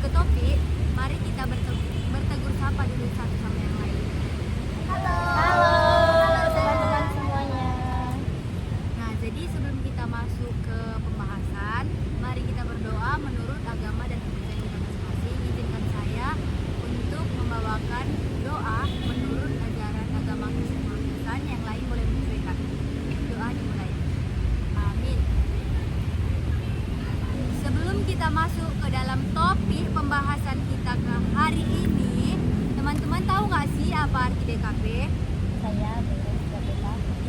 Topik, mari kita bertegur sapa dulu satu sama yang lain. Halo. Halo. Halo teman-teman semuanya. Nah, jadi sebelum kita masuk ke pembahasan, mari kita berdoa menurut agama dan kepercayaan kita masing-masing. Izinkan saya untuk membawakan doa menurut ajaran agama Kristen, yang lain boleh menyesuaikan. Doa dimulai. Amin. Sebelum kita masuk ke dalam topik pembahasan kita ke hari ini, teman-teman tahu nggak sih apa arti BKP? Saya BKP.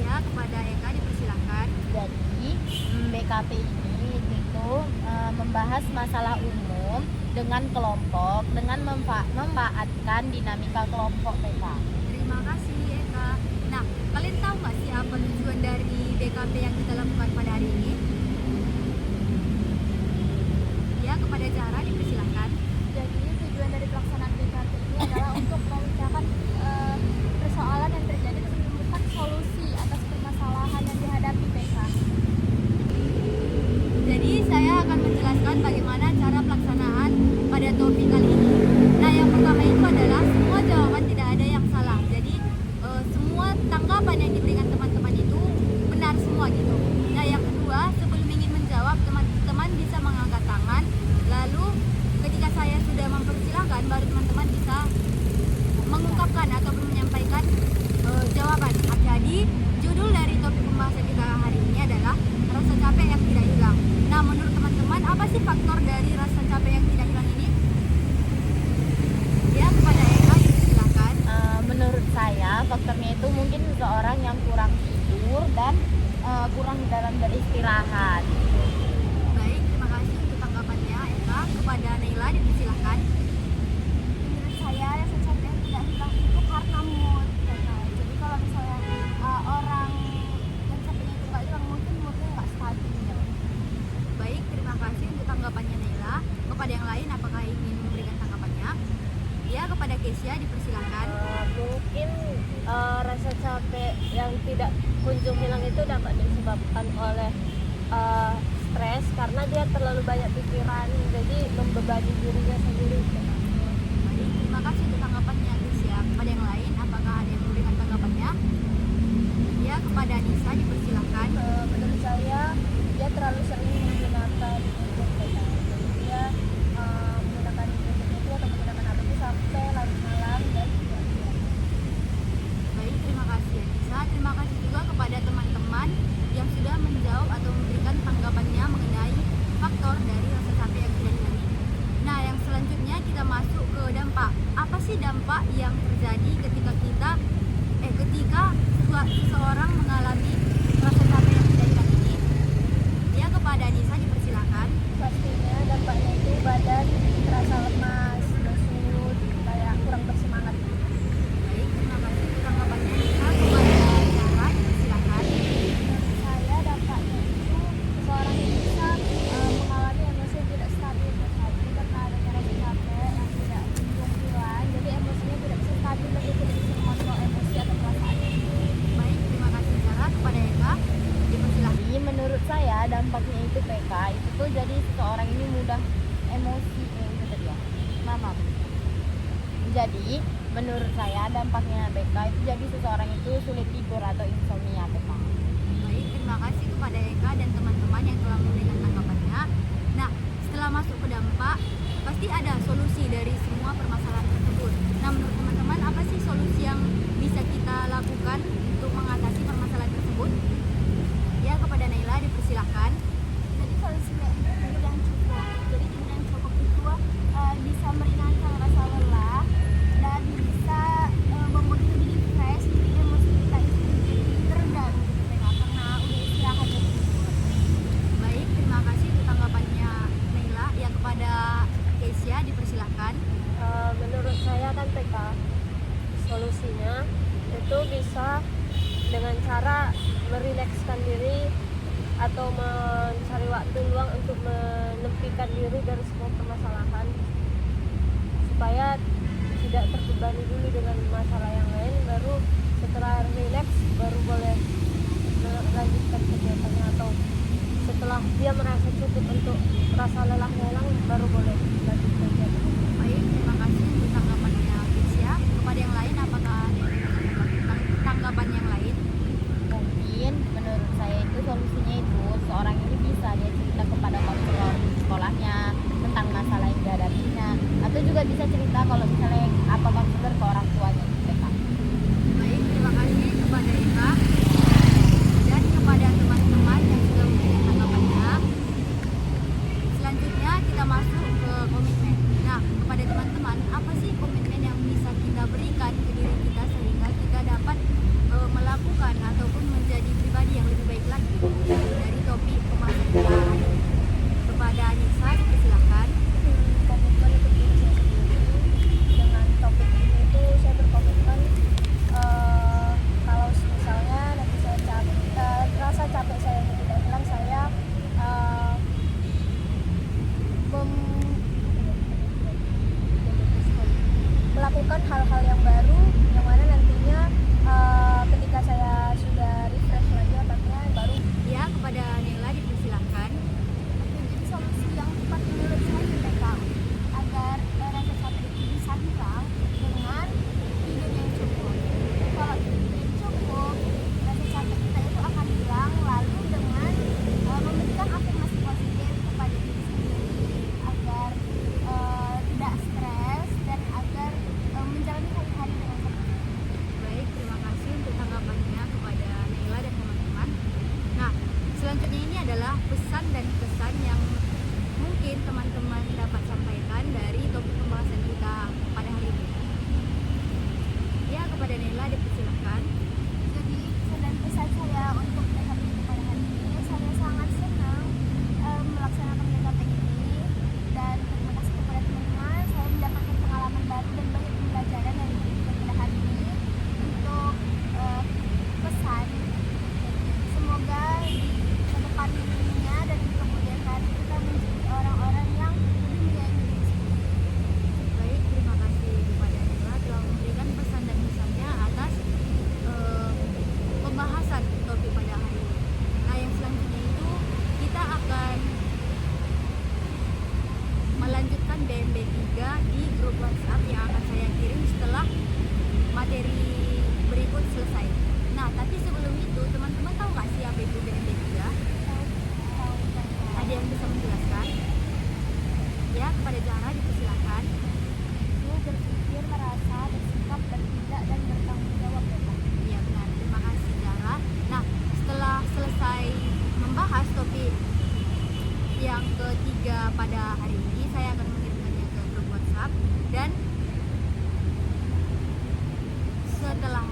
Ya, kepada Eka dipersilakan. Jadi BKP ini itu membahas masalah umum dengan kelompok dengan memanfaatkan dinamika kelompok mereka. Terima kasih Eka. Nah, kalian tahu nggak sih apa tujuan dari BKP yang kita lakukan pada hari ini? Ya, kepada Zahra dipersilakan. Jadi tujuan dari pelaksanaan BKP ini adalah untuk memecahkan persoalan yang terjadi dan menemukan solusi atas permasalahan yang dihadapi BK. Jadi saya akan menjelaskan bagaimana cara pelaksanaan pada topik kali ini. Nah, yang pertama itu adalah semua jawaban tidak ada yang salah. Jadi semua tanggapan yang diberikan teman-teman itu benar semua gitu. Nah, yang kedua, sebelum ingin menjawab, teman-teman bisa mengangkat tangan. Lalu ketika saya sudah mempersilahkan, baru teman-teman bisa mengungkapkan ataupun menyampaikan jawaban. Jadi judul dari topik pembahasan kita hari ini adalah rasa capek yang tidak hilang. Nah, menurut teman-teman apa sih faktor dari rasa capek yang tidak hilang ini? Ya, kepada Eka silakan. Menurut saya faktornya itu mungkin seseorang yang kurang tidur dan kurang dalam beristirahat. Baik, terima kasih untuk tanggapannya Eka. Kepada Naila dipersilakan. Menurut saya rasa capek yang tidak hilang itu karena mood. Jadi kalau misalnya orang yang capeknya itu nggak hilang, mungkin moodnya nggak stabil. Baik, terima kasih untuk tanggapannya Naila. Kepada yang lain apakah ingin memberikan tanggapannya? Ya, kepada Kesia dipersilakan. Mungkin rasa capek yang tidak kunjung hilang itu dapat disebabkan oleh stres karena dia terlalu banyak pikiran, jadi membebani dirinya sendiri. Baik, terima kasih untuk tanggapannya Kesia. Kepada yang lain apakah ada yang memberikan tanggapannya? Ya, kepada Nisa dipersilakan. Menurut saya dia terlalu sering menggunakan gadget. Jadi dia menggunakan gadget itu atau menggunakan HP itu sampai larut malam dan Baik, terima kasih ya Nisa. Terima kasih juga kepada teman-teman yang sudah menjawab atau memberikan tanggapannya mengenai faktor dari rasa capek yang tidak hilang ini. Nah, yang selanjutnya kita masuk ke dampak. Apa sih dampak yang terjadi ketika seseorang mengalami rasa capek yang tidak hilang ini? Ya, kepada Nisa dipersilakan. pastinya dampaknya itu badan terasa lemas, lesu, kayak kurang bersemangat. Baik, terima kasih untuk tanggapannya Nisa. Kepada Zahra dipersilakan. Menurut saya dampaknya itu seseorang itu bisa mengalami emosi yang tidak stabil. Jadi karena adanya rasa capek yang tidak kunjung hilang, jadi emosinya tidak bisa stabil dan dia tidak bisa mengontrol emosi atau perasaannya. Baik, terima kasih Zahra. Kepada Eka dipersilakan. Jadi menurut saya dampaknya itu PK itu tuh jadi seseorang ini mudah emosi itu tadi ya. Mama. Jadi menurut saya dampaknya BK itu jadi seseorang itu sulit tidur atau insomnia PK. Baik, terima kasih kepada Eka dan teman-teman yang telah memberikan tanggapannya. Nah, setelah masuk ke dampak, pasti ada solusi dari semua permasalahan tersebut. Nah, menurut teman-teman, apa sih solusi yang bisa kita lakukan untuk mengatasi permasalahan tersebut? Ya, kepada Naila dipersilahkan. Jadi solusinya itu tidur yang cukup. Jadi tidur yang cukup itu bisa meringankan rasa lelah dan bisa membuat kita jadi fresh, jadi emosi kita itu jadi teredam gitu kan, karena udah istirahat dan tidur. Baik, terima kasih untuk tanggapannya Naila. Ya, kepada Kesia dipersilahkan. Menurut saya kan PK solusinya itu bisa dengan cara merilekskan diri atau mencari waktu luang untuk menepikan diri dari semua permasalahan supaya tidak terbebani dulu dengan masalah yang lain, baru setelah rileks baru boleh melanjutkan kegiatannya, atau setelah dia merasa cukup untuk rasa lelahnya hilang baru boleh lanjut kegiatan. atau juga bisa cerita kalau misalnya apa konselor ke orang tuanya IPK. Baik, terima kasih kepada Eka dan kepada teman-teman yang sudah memberikan tanggapannya. Selanjutnya kita masuk ke komitmen. Nah, kepada teman-teman, apa sih komitmen yang bisa kita berikan ke diri kita sehingga kita dapat melakukan ataupun menjadi pribadi yang lebih baik lagi dari topik pembahasan kita hari ini. Kepada Anissa, dipersilakan. Komitmen untuk diri saya sendiri dengan topik ini tuh saya berkomitmen kalau misalnya nanti saya rasa capek saya ini tidak hilang, saya melakukan hal-hal yang baru yang mana nantinya ketika saya sudah refresh lagi otaknya baru. Ya, kepada Nela dipersilakan. Jadi solusi yang tepat menurut saya IPK agar rasa capek itu bisa hilang dengan tidur yang cukup. Kalau tidur yang cukup, rasa capek kita itu akan hilang, lalu dengan memberikan afirmasi positif kepada diri sendiri agar tidak stres dan agar menjalani hari-hari dengan tenang. Baik, terima kasih untuk tanggapannya kepada Naila dan teman-teman. Nah, selanjutnya ini adalah pesan dan kesan yang mungkin teman-teman dapat sampaikan dari topik pembahasan kita pada hari ini. Ya, kepada Naila dipersilakan. Jadi dan pesan saya untuk hari ini pada hari ini, saya sangat senang melaksanakan kegiatan ini dan terima kasih kepada teman-teman. Saya mendapatkan pengalaman baru dan banyak pembelajaran dari kegiatan pada hari ini. Untuk pesan, semoga di kedepannya dan di kemudian hari kita menjadi orang-orang yang lebih menyayangi diri sendiri. Baik, terima kasih kepada Naila telah memberikan pesan dan kesannya atas pembahasan topik pada hari ini. Nah, yang selanjutnya itu kita akan melanjutkan BMB 3 di grup WhatsApp yang akan saya kirim setelah materi berikut selesai. Nah, tapi sebelum itu teman-teman tahu nggak sih apa itu BMB 3? Ada yang bisa menjelaskan? Ya, kepada Zahra dipersilakan. Itu berpikir, merasa, bersikap, bertindak, dan bertanggung jawab. Iya benar, terima kasih Zahra. Nah, setelah selesai membahas topik yang ketiga pada hari ini, saya akan mengirimkannya ke grup WhatsApp dan setelah